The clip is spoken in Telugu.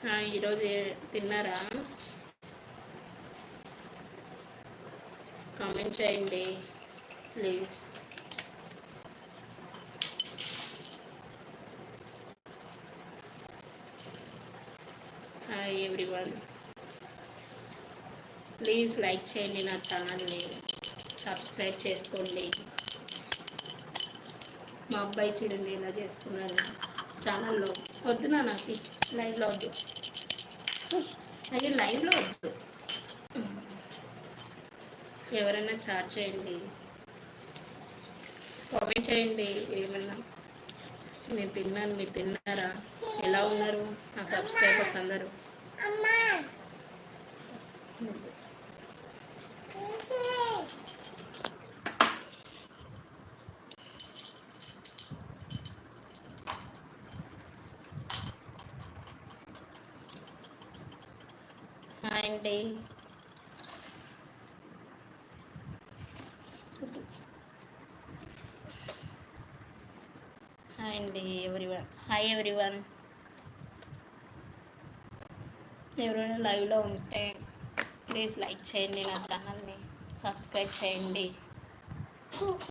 ఈరోజు తిన్నారా? కామెంట్ చేయండి please. Hi everyone, please like చేయండి, నా ఛానల్ని సబ్స్క్రైబ్ చేసుకోండి. మా అబ్బాయి చూడండి ఎలా చేస్తున్నారు ఛానల్లో. వద్దునా నాకు లైవ్లో వద్దు, అయ్యో లైవ్లో వద్దు. ఎవరైనా చాట్ చేయండి, కామెంట్ చేయండి ఏమన్నా. నేను తిన్నాను, మీరు తిన్నారా? ఎలా ఉన్నారు నా సబ్స్క్రైబర్స్ అందరూ? హాయ్ అండి, హాయ్ అండి ఎవ్రీవన్, హాయ్ ఎవ్రీవన్. ఎవరైనా లైవ్లో ఉంటే ప్లీజ్ లైక్ చేయండి, నా ఛానల్ని సబ్స్క్రైబ్ చేయండి.